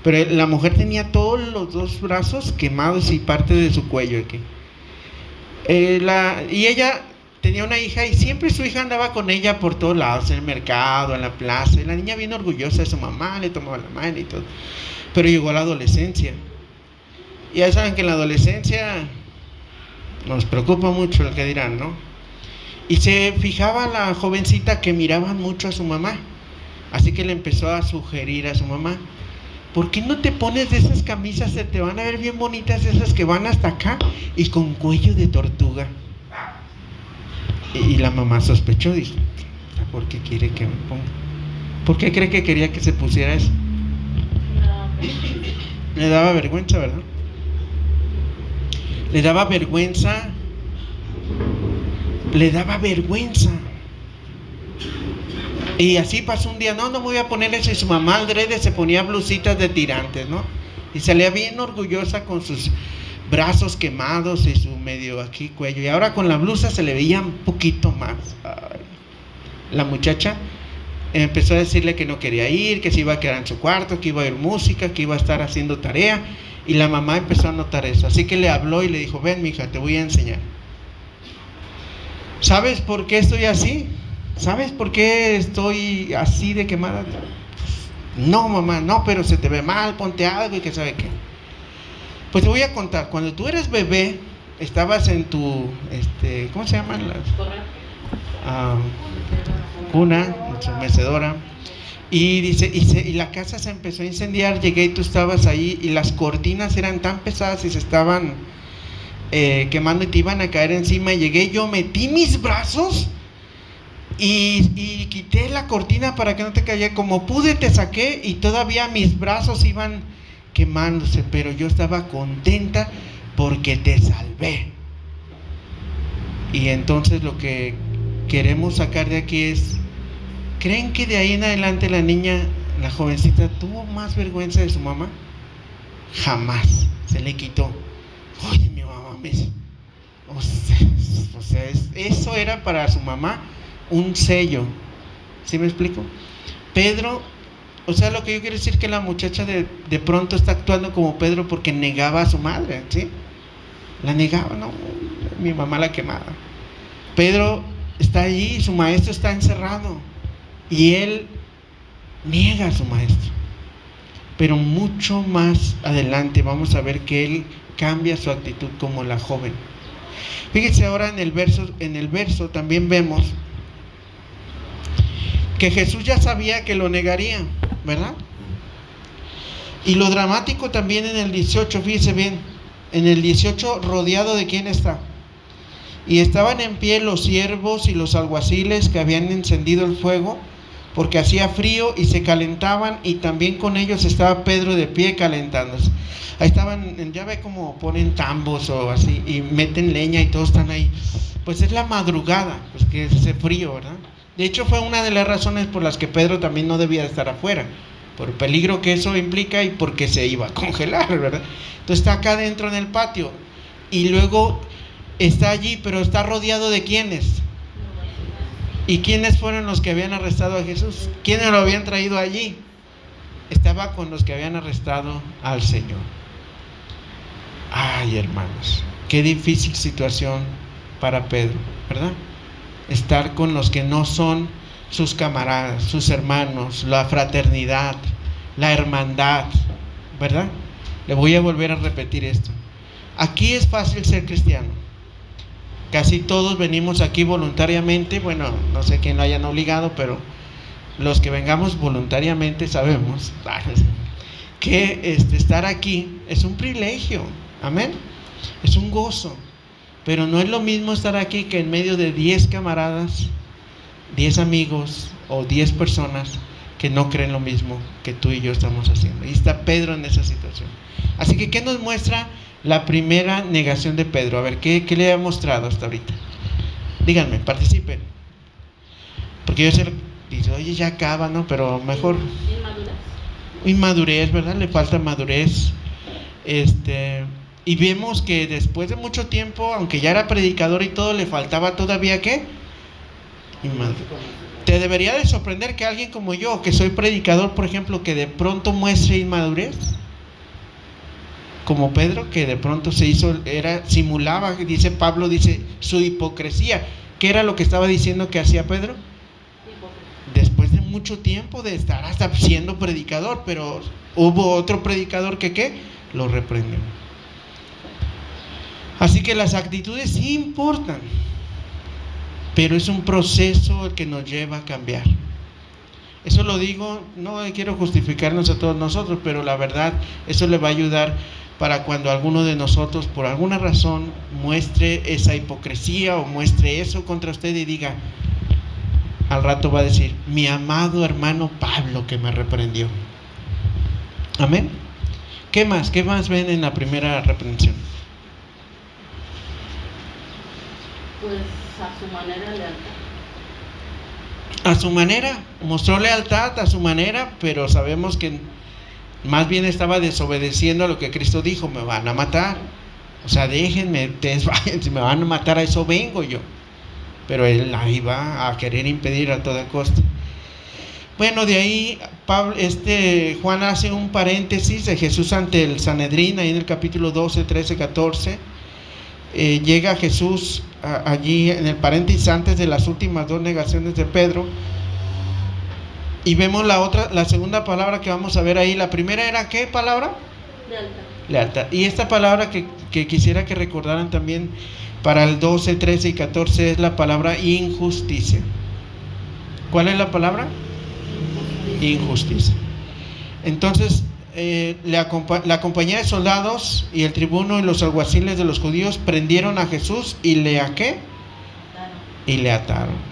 Pero la mujer tenía todos los dos brazos quemados y parte de su cuello aquí. Y ella tenía una hija y siempre su hija andaba con ella por todos lados, en el mercado, en la plaza. Y la niña bien orgullosa de su mamá, le tomaba la mano y todo. Pero llegó a la adolescencia. Y ya saben que en la adolescencia nos preocupa mucho el que dirán, ¿no? Y se fijaba la jovencita que miraban mucho a su mamá. Así que le empezó a sugerir a su mamá: ¿por qué no te pones de esas camisas? Se te van a ver bien bonitas, esas que van hasta acá y con cuello de tortuga. Y la mamá sospechó, dijo: ¿por qué quiere que me ponga? ¿Por qué cree que quería que se pusiera eso? Le daba vergüenza, ¿verdad? Le daba vergüenza. Y así pasó un día: no me voy a poner eso. Y su mamá adrede se ponía blusitas de tirantes, ¿no? Y salía bien orgullosa con sus brazos quemados y su medio aquí cuello. Y ahora con la blusa se le veía un poquito más. Ay. La muchacha empezó a decirle que no quería ir, que se iba a quedar en su cuarto, que iba a oír música, que iba a estar haciendo tarea. Y la mamá empezó a notar eso. Así que le habló y le dijo: ven, mija, te voy a enseñar. ¿Sabes por qué estoy así? ¿Sabes por qué estoy así de quemada? No, mamá, no, pero se te ve mal, ponte algo y que sabe qué. Pues te voy a contar. Cuando tú eres bebé, estabas en tu, ¿cómo se llaman las? Cuna, en su mecedora. Y dice, y la casa se empezó a incendiar. Llegué y tú estabas ahí y las cortinas eran tan pesadas y se estaban quemando y te iban a caer encima. Y llegué yo, metí mis brazos y quité la cortina para que no te cayera. Como pude te saqué y todavía mis brazos iban quemándose, pero yo estaba contenta porque te salvé. Y entonces lo que queremos sacar de aquí es: ¿creen que de ahí en adelante la niña, la jovencita, tuvo más vergüenza de su mamá? Jamás. Se le quitó. Oye, mi mamá me... O sea, eso era para su mamá un sello. ¿Sí me explico? Pedro, o sea, lo que yo quiero decir es que la muchacha de pronto está actuando como Pedro porque negaba a su madre, ¿sí? La negaba, no, mi mamá la quemaba. Pedro está allí, su maestro está encerrado y él niega a su maestro. Pero mucho más adelante vamos a ver que él cambia su actitud como la joven. Fíjense ahora en el verso también vemos que Jesús ya sabía que lo negaría, ¿verdad? Y lo dramático también en el 18, fíjense bien, en el 18, rodeado de quién está. Y estaban en pie los siervos y los alguaciles que habían encendido el fuego, porque hacía frío y se calentaban, y también con ellos estaba Pedro de pie calentándose. Ahí estaban, ya ve cómo ponen tambos o así, y meten leña y todos están ahí. Pues es la madrugada, pues que hace frío, ¿verdad? De hecho fue una de las razones por las que Pedro también no debía estar afuera, por el peligro que eso implica y porque se iba a congelar, ¿verdad? Entonces está acá dentro en el patio, y luego está allí, pero está rodeado de ¿quiénes? ¿Y quiénes fueron los que habían arrestado a Jesús? ¿Quiénes lo habían traído allí? Estaba con los que habían arrestado al Señor. Ay, hermanos, qué difícil situación para Pedro, ¿verdad? Estar con los que no son sus camaradas, sus hermanos, la fraternidad, la hermandad, ¿verdad? Le voy a volver a repetir esto. Aquí es fácil ser cristiano. Casi todos venimos aquí voluntariamente. Bueno, no sé quién lo hayan obligado, pero los que vengamos voluntariamente sabemos que estar aquí es un privilegio. Amén. Es un gozo. Pero no es lo mismo estar aquí que en medio de 10 camaradas, 10 amigos o 10 personas que no creen lo mismo que tú y yo estamos haciendo. Y está Pedro en esa situación. Así que, ¿qué nos muestra la primera negación de Pedro? A ver, ¿qué le ha mostrado hasta ahorita? Díganme, participen. Porque yo sé, dice, oye, ya acaba, ¿no? Pero mejor. Inmadurez, ¿verdad? Le falta madurez. Y vemos que después de mucho tiempo, aunque ya era predicador y todo, le faltaba todavía ¿qué? Inmadurez. Te debería de sorprender que alguien como yo, que soy predicador, por ejemplo, que de pronto muestre inmadurez. Como Pedro, que de pronto simulaba, dice Pablo, dice su hipocresía. ¿Qué era lo que estaba diciendo que hacía Pedro? Después de mucho tiempo de estar hasta siendo predicador, pero hubo otro predicador que ¿qué? Lo reprendió. Así que las actitudes sí importan, pero es un proceso el que nos lleva a cambiar. Eso lo digo, no quiero justificarnos a todos nosotros, pero la verdad, eso le va a ayudar para cuando alguno de nosotros por alguna razón muestre esa hipocresía o muestre eso contra usted y diga, al rato va a decir, mi amado hermano Pablo que me reprendió. Amén. ¿Qué más ven en la primera reprensión? Pues a su manera lealtad. A su manera, mostró lealtad a su manera, pero sabemos que más bien estaba desobedeciendo a lo que Cristo dijo, me van a matar. O sea, déjenme, ustedes vayan, si me van a matar a eso vengo yo. Pero él ahí va a querer impedir a toda costa. Bueno, de ahí Juan hace un paréntesis de Jesús ante el Sanedrín, ahí en el capítulo 12, 13, 14. Llega Jesús allí en el paréntesis antes de las últimas dos negaciones de Pedro. Y vemos la segunda palabra que vamos a ver ahí. La primera era, ¿qué palabra? Lealtad. Y esta palabra que quisiera que recordaran también para el 12, 13 y 14 es la palabra injusticia. ¿Cuál es la palabra? Injusticia. Entonces, la compañía de soldados y el tribuno y los alguaciles de los judíos prendieron a Jesús y le ataron.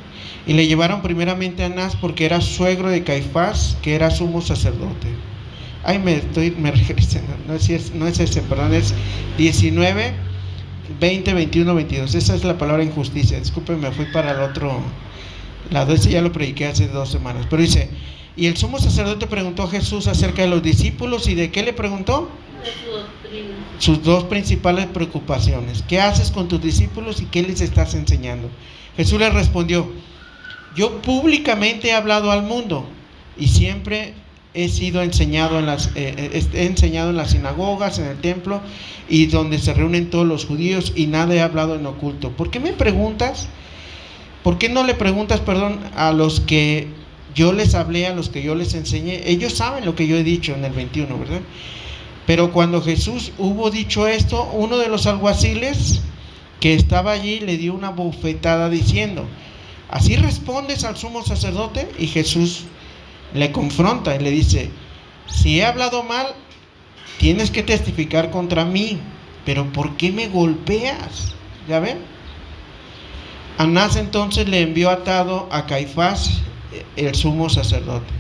Y le llevaron primeramente a Anás porque era suegro de Caifás, que era sumo sacerdote. Ay, me regresando. No es ese, perdón, es 19, 20, 21, 22. Esa es la palabra injusticia. Disculpen, me fui para el otro lado. Ese ya lo prediqué hace 2 semanas. Pero dice, y el sumo sacerdote preguntó a Jesús acerca de los discípulos. ¿Y de qué le preguntó? De su doctrina. Sus 2 principales preocupaciones. ¿Qué haces con tus discípulos y qué les estás enseñando? Jesús le respondió, yo públicamente he hablado al mundo y siempre he enseñado en las sinagogas, en el templo y donde se reúnen todos los judíos, y nada he hablado en oculto. ¿Por qué me preguntas? ¿Por qué no le preguntas, a los que yo les hablé, a los que yo les enseñé? Ellos saben lo que yo he dicho en el 21, ¿verdad? Pero cuando Jesús hubo dicho esto, uno de los alguaciles que estaba allí le dio una bofetada diciendo, ¿así respondes al sumo sacerdote? Y Jesús le confronta y le dice, si he hablado mal, tienes que testificar contra mí, pero ¿por qué me golpeas? ¿Ya ven? Anás entonces le envió atado a Caifás, el sumo sacerdote.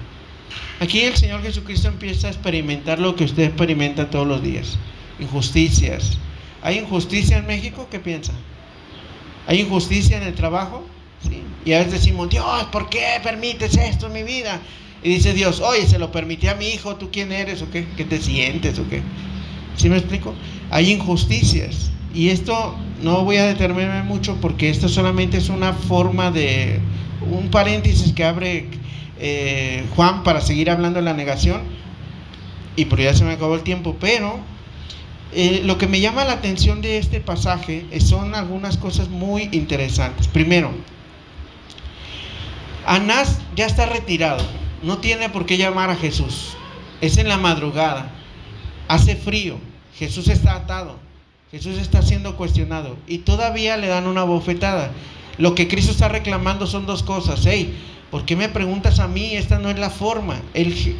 Aquí el Señor Jesucristo empieza a experimentar lo que usted experimenta todos los días, injusticias. ¿Hay injusticia en México? ¿Qué piensa? ¿Hay injusticia en el trabajo? Sí. Y a veces decimos, Dios, ¿por qué permites esto en mi vida? Y dice Dios, oye, se lo permití a mi hijo, ¿tú quién eres o qué? ¿Qué te sientes o qué? ¿Sí me explico? Hay injusticias. Y esto no voy a detenerme mucho porque esto solamente es una forma de un paréntesis que abre Juan para seguir hablando de la negación. Y por ya se me acabó el tiempo, pero lo que me llama la atención de este pasaje son algunas cosas muy interesantes. Primero, Anás ya está retirado, no tiene por qué llamar a Jesús. Es en la madrugada, hace frío, Jesús está atado, Jesús está siendo cuestionado y todavía le dan una bofetada. Lo que Cristo está reclamando son 2 cosas. Hey, ¿por qué me preguntas a mí? Esta no es la forma.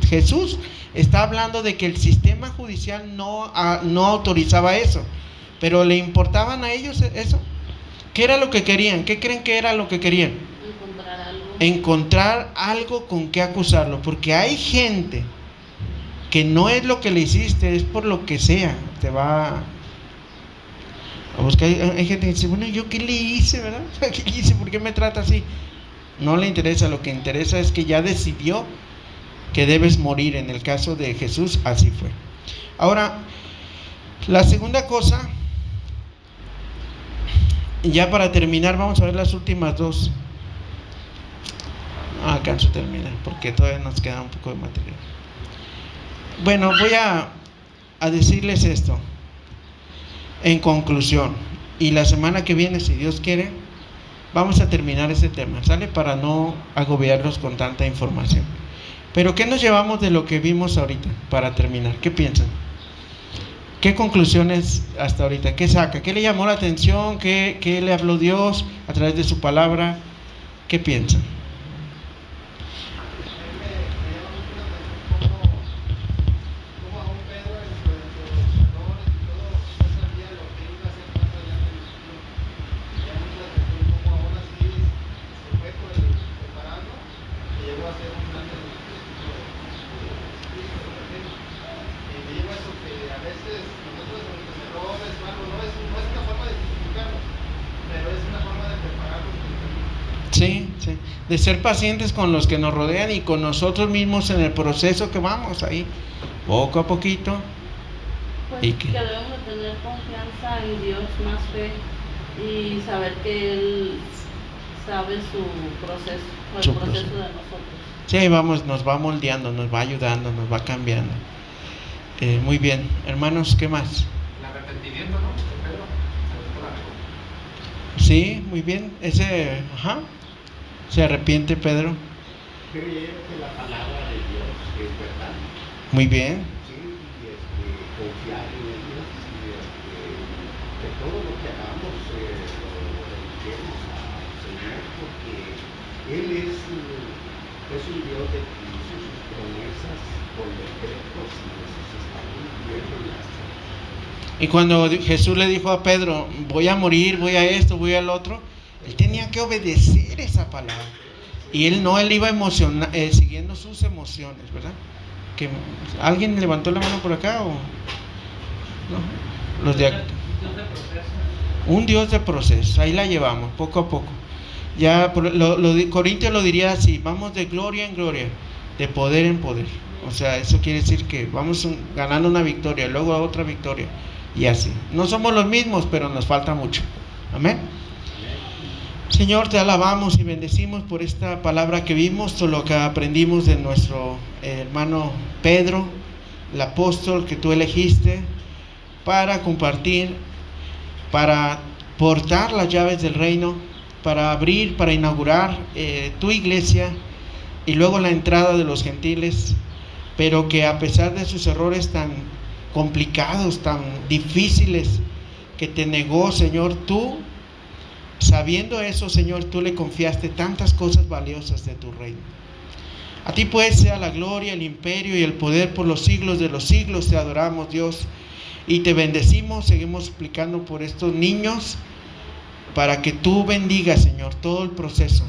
Jesús está hablando de que el sistema judicial no autorizaba eso, pero ¿le importaban a ellos eso? ¿Qué era lo que querían? ¿Qué creen que era lo que querían? Encontrar algo con que acusarlo, porque hay gente que no es lo que le hiciste, es por lo que sea, te va a buscar. Hay gente que dice, bueno, ¿yo qué le hice, verdad? ¿Qué le hice? ¿Por qué me trata así? No le interesa, lo que interesa es que ya decidió que debes morir. En el caso de Jesús, así fue. Ahora, la segunda cosa, ya para terminar, vamos a ver las últimas 2. No alcanzo a terminar porque todavía nos queda un poco de material. Bueno, voy a decirles esto en conclusión, y la semana que viene, si Dios quiere, vamos a terminar este tema, ¿sale? Para no agobiarlos con tanta información. Pero ¿qué nos llevamos de lo que vimos ahorita para terminar? ¿Qué piensan? ¿Qué conclusiones hasta ahorita? ¿Qué saca? ¿Qué le llamó la atención? ¿Qué le habló Dios a través de su palabra? ¿Qué piensan? Sí, sí. De ser pacientes con los que nos rodean y con nosotros mismos en el proceso que vamos ahí, poco a poquito. Pues ¿Y que qué? debemos de tener confianza en Dios, más fe, y saber que Él sabe su proceso, o el Su proceso proceso. de nosotros. Sí, ahí vamos, nos va moldeando, nos va ayudando, nos va cambiando. Muy bien, hermanos, ¿qué más? El arrepentimiento, ¿no? De Pedro. Sí, muy bien. Ese, ajá. Se arrepiente Pedro. Creer que la palabra de Dios es verdad, Muy bien. ¿sí? Y confiar en ella, y que todo lo que hagamos lo dediquemos al Señor, porque Él es un Dios de que hizo sus promesas con decretos y esos están cumpliendo en la tierra. Y cuando Jesús le dijo a Pedro, voy a morir, voy a esto, voy al otro, él tenía que obedecer esa palabra. Y él iba siguiendo sus emociones, ¿verdad? Que ¿alguien levantó la mano por acá o no? Los de un Dios de proceso, ahí la llevamos, poco a poco. Ya Corintios lo diría así, vamos de gloria en gloria, de poder en poder. O sea, eso quiere decir que vamos ganando una victoria, luego a otra victoria, y así. No somos los mismos, pero nos falta mucho. Amén. Señor, te alabamos y bendecimos por esta palabra que vimos, todo lo que aprendimos de nuestro hermano Pedro, el apóstol que tú elegiste para compartir, para portar las llaves del reino, para abrir, para inaugurar tu iglesia y luego la entrada de los gentiles, pero que a pesar de sus errores tan complicados, tan difíciles, que te negó, Señor, tú, sabiendo eso, Señor, tú le confiaste tantas cosas valiosas de tu reino. A ti pues sea la gloria, el imperio y el poder por los siglos de los siglos. Te adoramos, Dios, y te bendecimos. Seguimos suplicando por estos niños para que tú bendigas, Señor, todo el proceso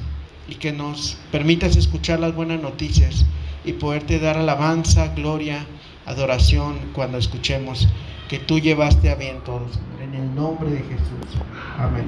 y que nos permitas escuchar las buenas noticias y poderte dar alabanza, gloria, adoración cuando escuchemos que tú llevaste a bien todo, Señor. En el nombre de Jesús. Amén.